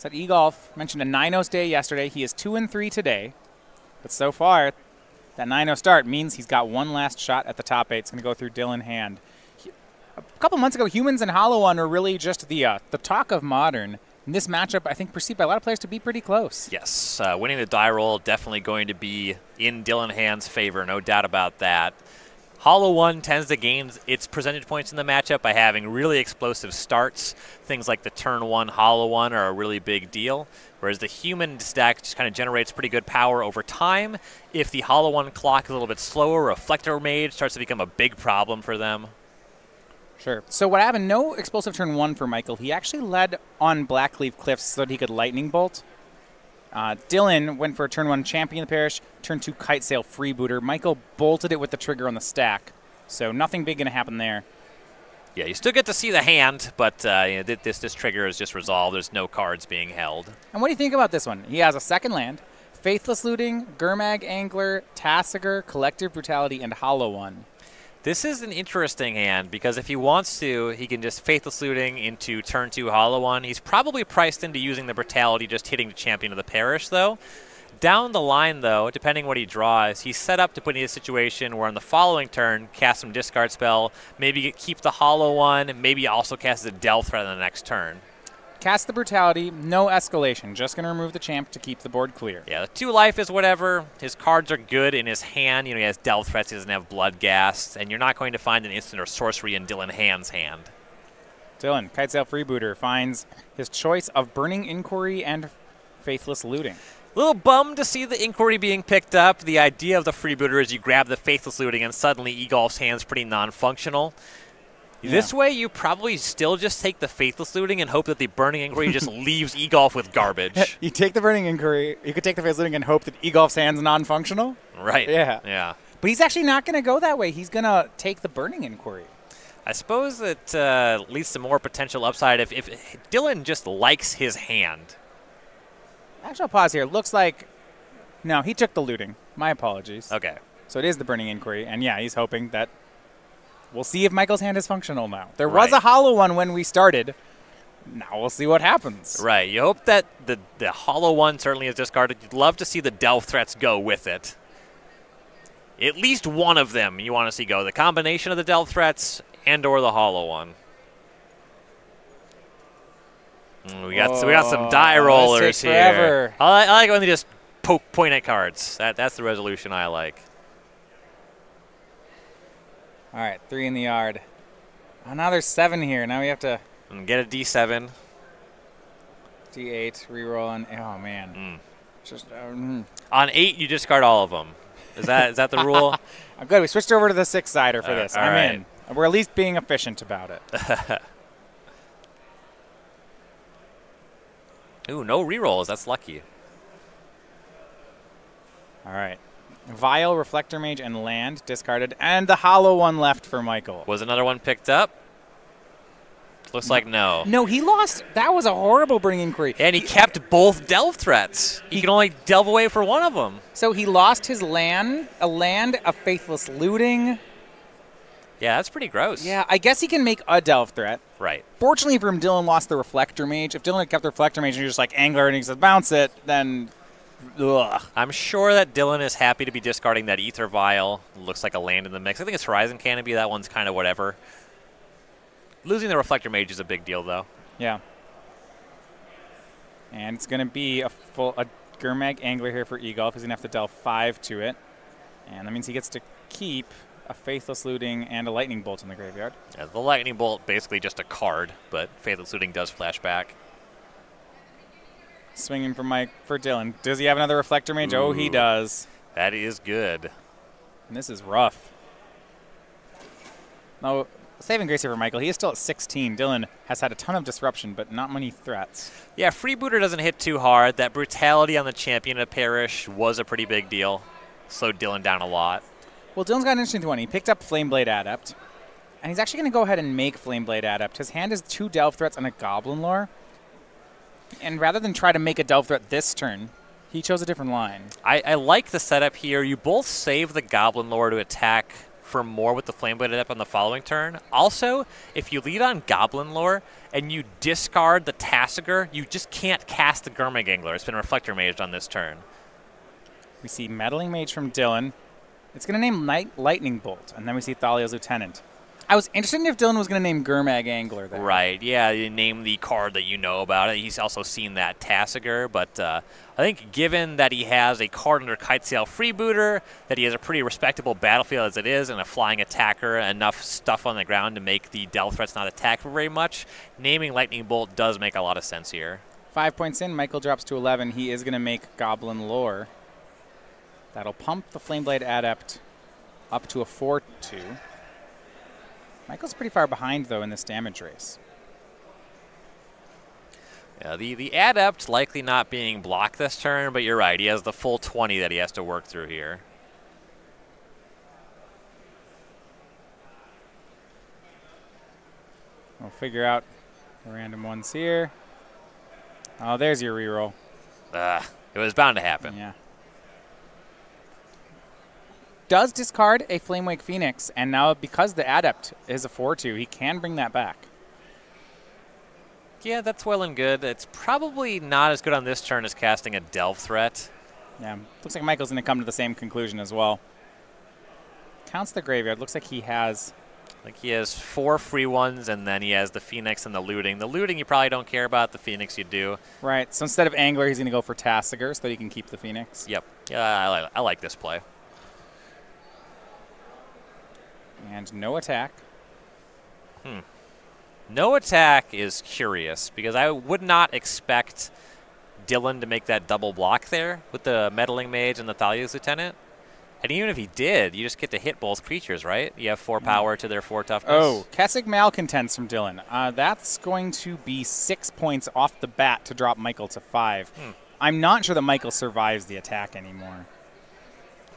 Said Egolf mentioned a 9-0 stay yesterday. He is 2-3 today. But so far, that 9-0 start means he's got one last shot at the top 8. It's going to go through Dylan Hand. A couple months ago, Humans and Hollow One were really just the talk of Modern. In this matchup, I think perceived by a lot of players to be pretty close. Yes, winning the die roll definitely going to be in Dylan Hand's favor, no doubt about that. Hollow One tends to gain its percentage points in the matchup by having really explosive starts. Things like the turn 1 Hollow One are a really big deal, whereas the Human stack just kind of generates pretty good power over time. If the Hollow One clock is a little bit slower, Reflector Mage starts to become a big problem for them. Sure. So what happened, no explosive turn 1 for Michael. He actually led on Blackleaf Cliffs so that he could Lightning Bolt. Dylan went for a turn 1 Champion of the Parish, turn 2 Kite Sail Freebooter. Michael bolted it with the trigger on the stack. So nothing big going to happen there. Yeah, you still get to see the hand, but this trigger is just resolved. There's no cards being held. And what do you think about this one? He has a second land, Faithless Looting, Gurmag Angler, Tassiger, Collective Brutality, and Hollow One. This is an interesting hand because if he wants to, he can just Faithless Looting into turn 2 Hollow One. He's probably priced into using the Brutality, just hitting the Champion of the Parish, though. Down the line, though, depending what he draws, he's set up to put in a situation where on the following turn, cast some discard spell, maybe keep the Hollow One, maybe also cast a Delve Threat on the next turn. Cast the Brutality, no escalation. Just going to remove the champ to keep the board clear. Yeah, the 2 life is whatever. His cards are good in his hand. You know, he has Delve Threats, he doesn't have Bloodghast, and you're not going to find an instant or sorcery in Dylan Hand's hand. Dylan, Kite Sail Freebooter, finds his choice of Burning Inquiry and Faithless Looting. A little bummed to see the Inquiry being picked up. The idea of the Freebooter is you grab the Faithless Looting and suddenly Egolf's hand's pretty non-functional. Yeah. This way, you probably still just take the Faithless Looting and hope that the Burning Inquiry just leaves Egolf with garbage. You take the Burning Inquiry, you could take the Faithless Looting and hope that Egolf's hand's non-functional? Right. Yeah. Yeah. But he's actually not going to go that way. He's going to take the Burning Inquiry. I suppose it leads to more potential upside if Dylan just likes his hand. Actually, I'll pause here. Looks like... No, he took the looting. My apologies. Okay. So it is the Burning Inquiry. And yeah, he's hoping that... We'll see if Michael's hand is functional now. There was a Hollow One when we started. Now we'll see what happens. Right. You hope that the Hollow One certainly is discarded. You'd love to see the Delve Threats go with it. At least one of them you want to see go. The combination of the Delve Threats and or the Hollow One. We got some die rollers here. I like when they just point at cards. That's the resolution I like. All right, 3 in the yard. Oh, now there's 7 here. Now we have to get a D7. D8, reroll, and oh man. Just on 8, you discard all of them. Is that the rule? I'm good. We switched over to the 6-sider for this. I'm right. in. We're at least being efficient about it. Ooh, no rerolls. That's lucky. All right. Vial, Reflector Mage, and Land discarded. And the Hollow One left for Michael. Was another one picked up? Looks like no. No, he lost. That was a horrible Burning Inquiry. And he kept both Delve Threats. He can only delve away for one of them. So he lost his land, a Faithless Looting. Yeah, that's pretty gross. Yeah, I guess he can make a Delve Threat. Right. Fortunately for him, Dylan lost the Reflector Mage. If Dylan had kept the Reflector Mage and you're just like Angler and he says bounce it, then... Ugh. I'm sure that Dylan is happy to be discarding that Ether Vial. Looks like a land in the mix. I think it's Horizon Canopy. That one's kind of whatever. Losing the Reflector Mage is a big deal, though. Yeah. And it's going to be a Gurmag Angler here for Egolf. He's going to have to delve 5 to it. And that means he gets to keep a Faithless Looting and a Lightning Bolt in the graveyard. Yeah, the Lightning Bolt basically just a card, but Faithless Looting does flash back. Swinging for Dylan. Does he have another Reflector Mage? Ooh, oh, he does. That is good. And this is rough. No, saving grace here for Michael. He is still at 16. Dylan has had a ton of disruption, but not many threats. Yeah, Freebooter doesn't hit too hard. That Brutality on the Champion of Parish was a pretty big deal. Slowed Dylan down a lot. Well, Dylan's got an interesting one. He picked up Flameblade Adept, and he's actually going to go ahead and make Flameblade Adept. His hand is 2 Delve Threats and a Goblin Lore. And rather than try to make a Delve Threat this turn, he chose a different line. I like the setup here. You both save the Goblin Lore to attack for more with the Flameblade Adept on the following turn. Also, if you lead on Goblin Lore and you discard the Tasigur, you just can't cast the Gurmag Angler. It's been Reflector Maged on this turn. We see Meddling Mage from Dylan. It's going to name Lightning Bolt, and then we see Thalia's Lieutenant. I was interested if Dylan was going to name Gurmag Angler there. Right, yeah, you name the card that you know about it. He's also seen that Tasigur, but I think given that he has a card under Kitesail Freebooter, that he has a pretty respectable battlefield as it is, and a flying attacker, enough stuff on the ground to make the Delve threats not attack for very much, naming Lightning Bolt does make a lot of sense here. 5 points in, Michael drops to 11. He is going to make Goblin Lore. That'll pump the Flameblade Adept up to a 4-2. Michael's pretty far behind, though, in this damage race. Yeah, the Adept likely not being blocked this turn, but you're right. He has the full 20 that he has to work through here. We'll figure out the random ones here. Oh, there's your reroll. It was bound to happen. Yeah. Does discard a Flamewake Phoenix, and now because the Adept is a 4-2, he can bring that back. Yeah, that's well and good. It's probably not as good on this turn as casting a Delve threat. Yeah, looks like Michael's going to come to the same conclusion as well. Counts the graveyard. Looks like he has... He has 4 free ones, and then he has the Phoenix and the Looting. The Looting you probably don't care about. The Phoenix you do. Right, so instead of Angler, he's going to go for Tasigur so that he can keep the Phoenix. Yep. Yeah, I like this play. And no attack. No attack is curious because I would not expect Dylan to make that double block there with the Meddling Mage and the Thalia's Lieutenant. And even if he did, you just get to hit both creatures, right? You have 4 power to their 4 toughness. Oh, Kessig Malcontents from Dylan. That's going to be 6 points off the bat to drop Michael to 5. I'm not sure that Michael survives the attack anymore.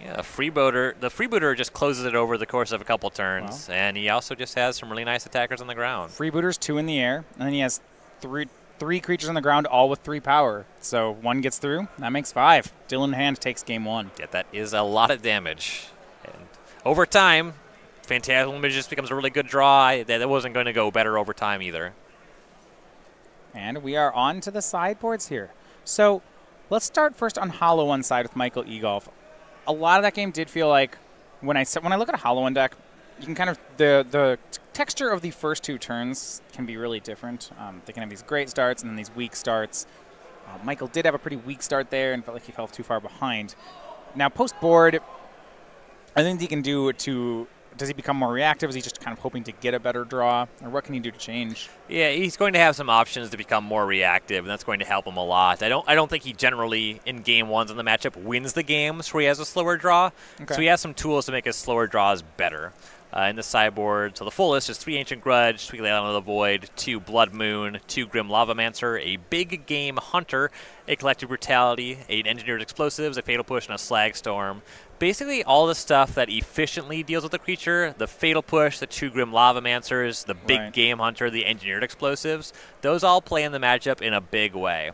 Yeah, the freebooter just closes it over the course of a couple turns, and he also just has some really nice attackers on the ground. Freebooter's 2 in the air, and then he has three creatures on the ground, all with 3 power. So 1 gets through, that makes 5. Dylan Hand takes game 1. Yeah, that is a lot of damage. And over time, Phantasmal Image just becomes a really good draw. That wasn't going to go better over time either. And we are on to the sideboards here. So let's start first on Hollow One side with Michael Egolf. A lot of that game did feel like, when I look at a Hollow One deck, you can kind of, the texture of the first 2 turns can be really different. They can have these great starts and then these weak starts. Michael did have a pretty weak start there and felt like he fell too far behind. Now, post-board, I think he can do does he become more reactive? Is he just kind of hoping to get a better draw? Or what can he do to change? Yeah, he's going to have some options to become more reactive, and that's going to help him a lot. I don't think he generally, in game 1s in the matchup, wins the games where he has a slower draw. Okay. So he has some tools to make his slower draws better. In the sideboard, so the full list is 3 Ancient Grudge, 3 Leyline of the Void, 2 Blood Moon, 2 Grim Lavamancer, a Big Game Hunter, a Collective Brutality, 8 Engineered Explosives, a Fatal Push, and a Slag Storm. Basically all the stuff that efficiently deals with the creature, the Fatal Push, the 2 Grim Lavamancers, the Big Game Hunter, the Engineered Explosives, those all play in the matchup in a big way.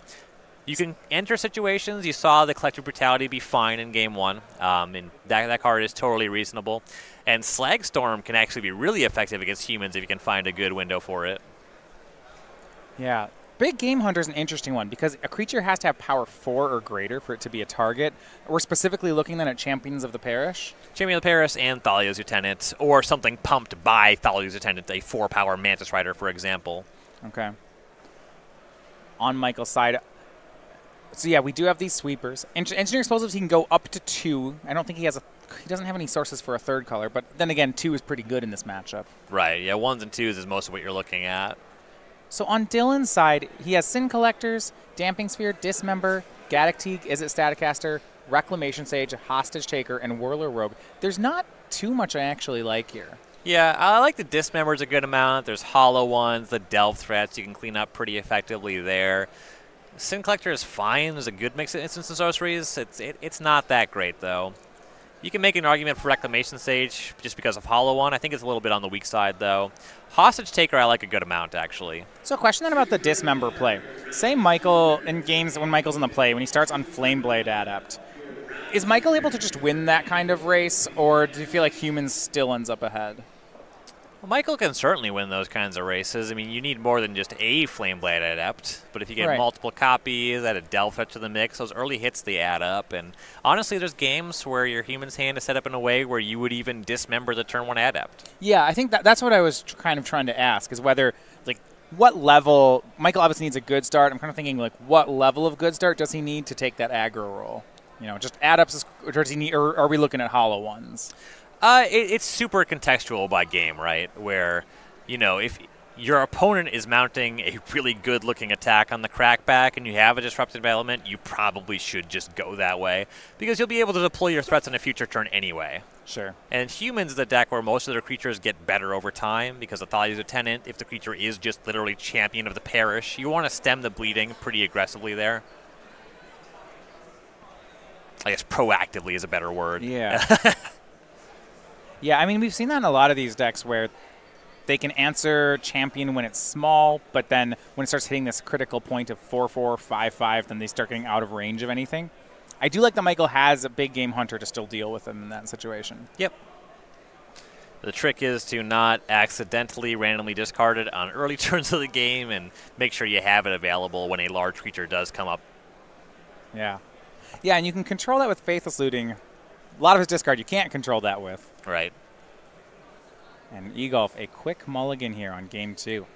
You can enter situations. You saw the Collective Brutality be fine in game 1, and that card is totally reasonable. And Slag Storm can actually be really effective against humans if you can find a good window for it. Yeah. Big Game Hunter is an interesting one because a creature has to have power 4 or greater for it to be a target. We're specifically looking then at Champions of the Parish. Champion of the Parish and Thalia's Lieutenant, or something pumped by Thalia's Lieutenant, a 4-power Mantis Rider, for example. Okay. On Michael's side, so yeah, we do have these sweepers. Engineer Explosives, he can go up to 2. I don't think he doesn't have any sources for a 3rd color, but then again, 2 is pretty good in this matchup. Right, yeah, 1s and 2s is most of what you're looking at. So on Dylan's side, he has Sin Collectors, Damping Sphere, Dismember, Gaddock Teague, Is It Staticaster, Reclamation Sage, Hostage Taker, and Whirler Rogue. There's not too much I actually like here. Yeah, I like the Dismembers a good amount. There's Hollow Ones, the Delve threats you can clean up pretty effectively there. Sin Collector is fine. There's a good mix of instants and sorceries. It's not that great, though. You can make an argument for Reclamation Sage just because of Hollow One. I think it's a little bit on the weak side, though. Hostage Taker I like a good amount, actually. So a question then about the Dismember play. Say Michael, in games when Michael's in the play, when he starts on Flameblade Adept, Is Michael able to just win that kind of race, or do you feel like Humans still ends up ahead? Well, Michael can certainly win those kinds of races. I mean, you need more than just a Flameblade Adept, but if you get multiple copies, add a Delve Threat to the mix, those early hits, they add up. And honestly, there's games where your Human's hand is set up in a way where you would even dismember the turn 1 Adept. Yeah, I think that's what I was kind of trying to ask, is whether, like, what level, Michael obviously needs a good start. I'm kind of thinking, like, what level of good start does he need to take that aggro role? You know, just Adepts, or does he need, or are we looking at hollow ones? It's super contextual by game, right? Where, you know, if your opponent is mounting a really good-looking attack on the crackback and you have a disruptive element, you probably should just go that way because you'll be able to deploy your threats on a future turn anyway. Sure. And Humans is a deck where most of their creatures get better over time because Athalia's a tenant. If the creature is just literally champion of the parish, you want to stem the bleeding pretty aggressively there. I guess proactively is a better word. Yeah. Yeah, I mean, we've seen that in a lot of these decks where they can answer champion when it's small, but then when it starts hitting this critical point of 4/4, 5/5, then they start getting out of range of anything. I do like that Michael has a big game hunter to still deal with him in that situation. Yep. The trick is to not accidentally randomly discard it on early turns of the game and make sure you have it available when a large creature does come up. Yeah. Yeah, and you can control that with Faithless Looting. A lot of his discard you can't control that with. Right. And Egolf, a quick mulligan here on game 2.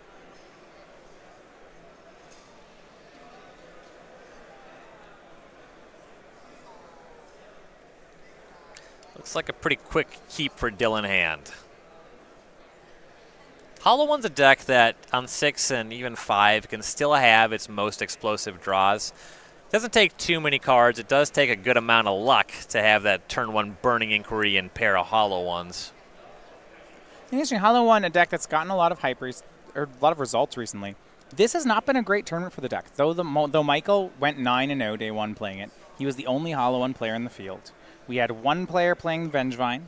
Looks like a pretty quick keep for Dylan Hand. Hollow One's a deck that on 6 and even 5 can still have its most explosive draws. It doesn't take too many cards. It does take a good amount of luck to have that turn 1 Burning Inquiry and pair of Hollow Ones. Interesting. Hollow One, a deck that's gotten a lot of hype or a lot of results recently. This has not been a great tournament for the deck. Though Michael went 9-0 day 1 playing it, he was the only Hollow One player in the field. We had 1 player playing Vengevine.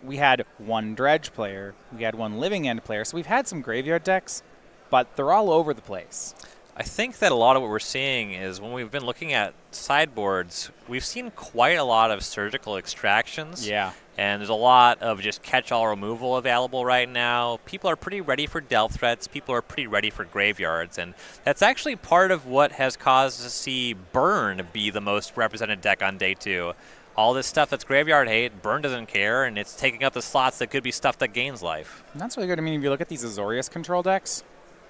We had 1 Dredge player. We had 1 Living End player. So we've had some graveyard decks, but they're all over the place. I think that a lot of what we're seeing is when we've been looking at sideboards, we've seen quite a lot of surgical extractions. Yeah. And there's a lot of just catch-all removal available right now. People are pretty ready for Delve Threats. People are pretty ready for graveyards. And that's actually part of what has caused us to see Burn be the most represented deck on day 2. All this stuff that's graveyard hate, Burn doesn't care, and it's taking up the slots that could be stuff that gains life. And that's really good. I mean, if you look at these Azorius control decks,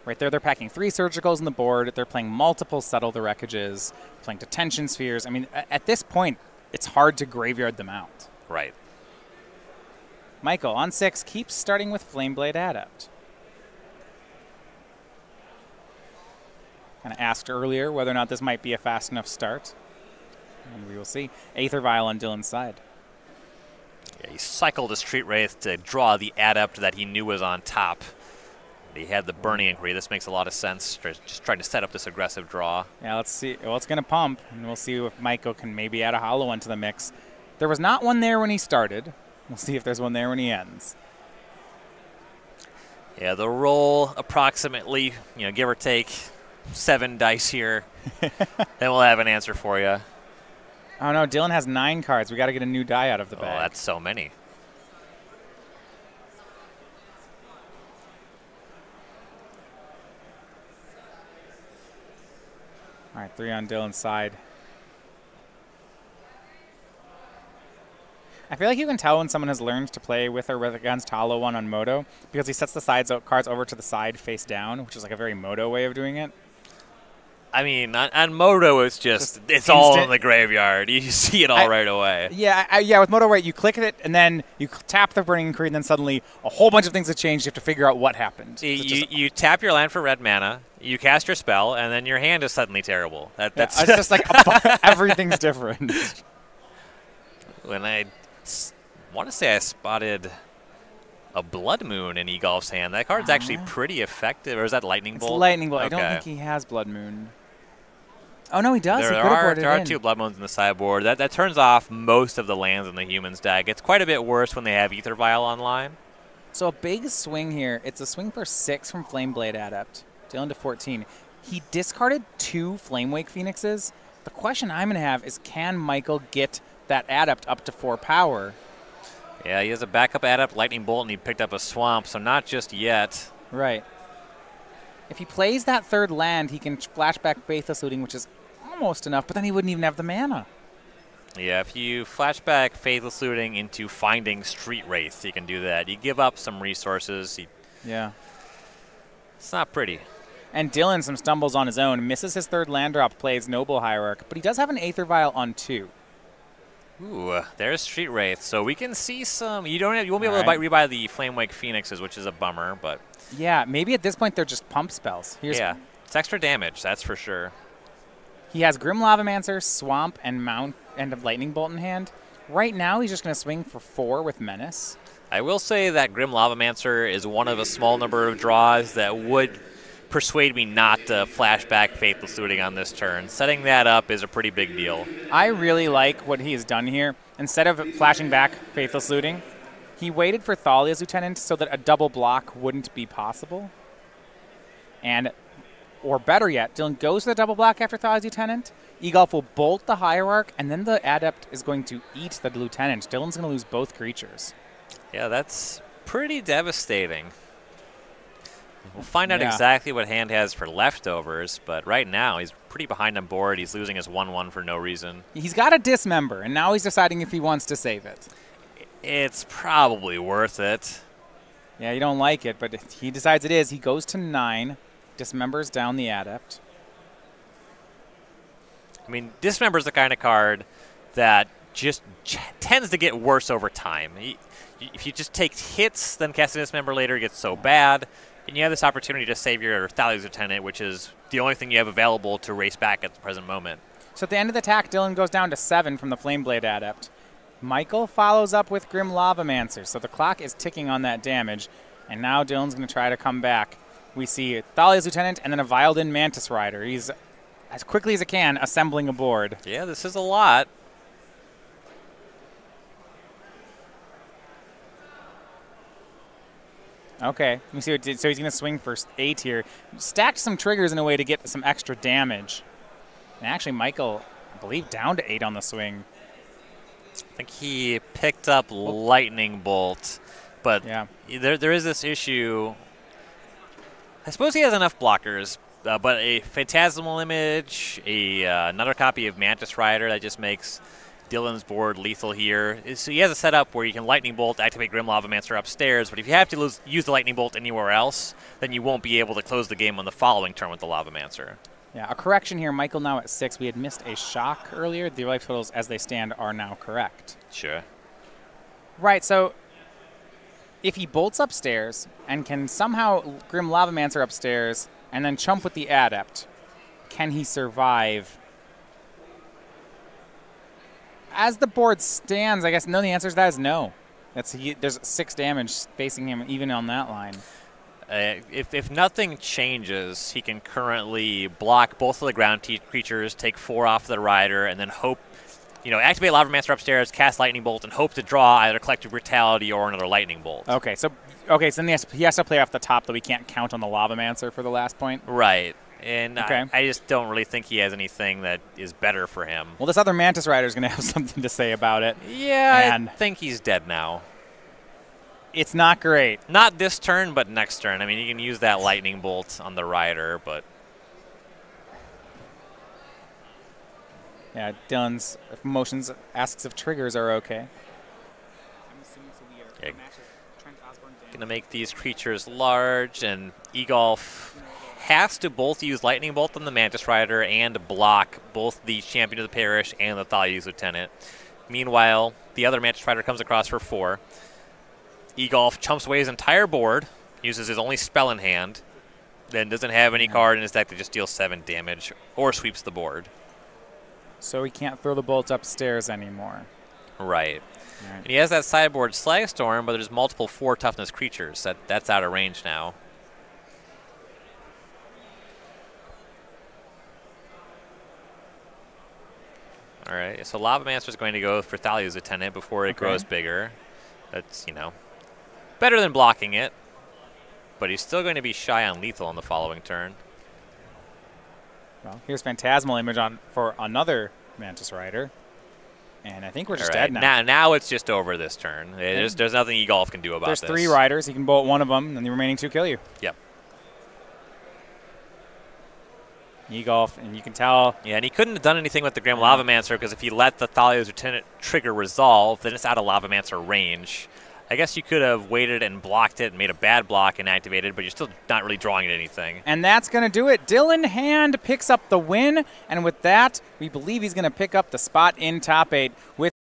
right there, they're packing 3 surgicals on the board. They're playing multiple Settle the Wreckages, playing Detention Spheres. I mean, at this point, it's hard to graveyard them out. Right. Michael, on 6, keeps starting with Flameblade Adept. Kind of asked earlier whether or not this might be a fast enough start. And we will see. Aether Vial on Dylan's side. Yeah, he cycled a Street Wraith to draw the Adept that he knew was on top. He had the Burning Inquiry. This makes a lot of sense. Just trying to set up this aggressive draw. Yeah, let's see. Well, it's going to pump, and we'll see if Michael can maybe add a Hollow One to the mix. There was not one there when he started. We'll see if there's one there when he ends. Yeah, the roll approximately, give or take 7 dice here. Then we'll have an answer for you. Oh, no, Dylan has 9 cards. We got to get a new die out of the bag. Oh, that's so many. All right, 3 on Dylan's side. I feel like you can tell when someone has learned to play with or against Hollow One on Moto because he sets the cards over to the side face down, which is like a very Moto way of doing it. I mean, on Moto, it's it's all in the graveyard. You see it all right away. Yeah, yeah. With Moto, right, you click it, and then you tap the Burning Inquiry, and then suddenly a whole bunch of things have changed. You have to figure out what happened. You tap your land for red mana, you cast your spell, and then your hand is suddenly terrible. That's it's just like everything's different. When I want to say I spotted a Blood Moon in Egolf's hand. That card's actually pretty effective. Or is that Lightning Bolt? It's Lightning Bolt. Okay. I don't think he has Blood Moon. Oh, no, he does. There are 2 Blood Moons in the sideboard. That turns off most of the lands in the Humans deck. It's quite a bit worse when they have Aether Vial online. So a big swing here. It's a swing for 6 from Flameblade Adept. Dylan to 14. He discarded 2 Flamewake Phoenixes. The question I'm going to have is, can Michael get that Adept up to 4 power. Yeah, he has a backup Adept, Lightning Bolt, and he picked up a Swamp, so not just yet. Right. If he plays that third land, he can flashback Faithless Looting, which is almost enough, but then he wouldn't even have the mana. Yeah, if you flashback Faithless Looting into finding Street Wraith, you can do that. You give up some resources. Yeah. It's not pretty. And Dylan, some stumbles on his own, misses his third land drop, plays Noble Hierarch, but he does have an Aether Vial on 2. Ooh, there's Street Wraith. So we can see some. You won't be able to rebuy the Flamewake Phoenixes, which is a bummer, but yeah, maybe at this point they're just pump spells. Yeah, it's extra damage, that's for sure. He has Grim Lavamancer, Swamp, and Mount, and a Lightning Bolt in hand. Right now, he's just going to swing for 4 with Menace. I will say that Grim Lavamancer is one of a small number of draws that would persuade me not to flashback Faithless Looting on this turn. Setting that up is a pretty big deal. I really like what he has done here. Instead of flashing back Faithless Looting, he waited for Thalia's Lieutenant so that a double block wouldn't be possible. And, or better yet, Dylan goes to the double block after Thalia's Lieutenant. Egolf will bolt the Hierarch, and then the Adept is going to eat the Lieutenant. Dylan's going to lose both creatures. Yeah, that's pretty devastating. We'll find out exactly what hand has for leftovers, but right now he's pretty behind on board. He's losing his 1/1 for no reason. He's got a Dismember, and now he's deciding if he wants to save it. It's probably worth it. Yeah, you don't like it, but he decides it is. He goes to 9, dismembers down the Adept. I mean, Dismember's the kind of card that just tends to get worse over time. If you just take hits, then casting Dismember later gets so bad. And you have this opportunity to save your Thalia's Lieutenant, which is the only thing you have available to race back at the present moment. So at the end of the attack, Dylan goes down to 7 from the Flameblade Adept. Michael follows up with Grim Lavamancer, so the clock is ticking on that damage. And now Dylan's going to try to come back. We see Thalia's Lieutenant and then a Viled-In Mantis Rider. He's, as quickly as he can, assembling a board. Yeah, this is a lot. Okay, let me see what it did. So he's going to swing for 8 here. Stacked some triggers in a way to get some extra damage. And actually, Michael, I believe, down to 8 on the swing. I think he picked up Lightning Bolt, but there is this issue. I suppose he has enough blockers, but a Phantasmal Image, another copy of Mantis Rider that just makes Dylan's board lethal here. So he has a setup where you can Lightning Bolt, activate Grim Lavamancer upstairs, but if you have to use the Lightning Bolt anywhere else, then you won't be able to close the game on the following turn with the Lavamancer. Yeah, a correction here. Michael now at 6. We had missed a shock earlier. The life totals as they stand are now correct. Sure. Right, so if he bolts upstairs and can somehow Grim Lavamancer upstairs and then chump with the Adept, can he survive? As the board stands, I guess the answer to that is no. There's 6 damage facing him even on that line. If nothing changes, he can currently block both of the ground creatures, take 4 off the rider, and then hope, activate Lavamancer upstairs, cast Lightning Bolt, and hope to draw either Collective Brutality or another Lightning Bolt. Okay, so then he has to play off the top, though we can't count on the Lavamancer for the last point. Right. And I just don't really think he has anything that is better for him. Well, this other Mantis Rider is going to have something to say about it. Yeah, I think he's dead now. It's not great. Not this turn, but next turn. I mean, you can use that Lightning Bolt on the Rider, but... Yeah, Dylan's motions asks if triggers are okay. Going to make these creatures large, and Egolf has to both use Lightning Bolt on the Mantis Rider and block both the Champion of the Parish and the Thalia's Lieutenant. Meanwhile, the other Mantis Rider comes across for 4. Egolf chumps away his entire board, uses his only spell in hand, then doesn't have any card in his deck that just deals 7 damage or sweeps the board. So he can't throw the bolts upstairs anymore. Right. And he has that sideboard Slagstorm, but there's multiple 4 toughness creatures. That's out of range now. All right, so Lavamancer is going to go for Thalia's Lieutenant before it grows bigger. That's, better than blocking it, but he's still going to be shy on lethal on the following turn. Well, here's Phantasmal Image for another Mantis Rider. And I think we're just dead now. Now it's just over this turn. There's nothing Egolf can do about this. There's 3 riders. He can bolt one of them, and the remaining 2 kill you. Yep. Egolf, and you can tell. Yeah, and he couldn't have done anything with the Grim Lavamancer because if he let the Thalia's Lieutenant trigger resolve, then it's out of Lavamancer range. I guess you could have waited and blocked it and made a bad block and activated, but you're still not really drawing at anything. And that's going to do it. Dylan Hand picks up the win, and with that, we believe he's going to pick up the spot in top 8 with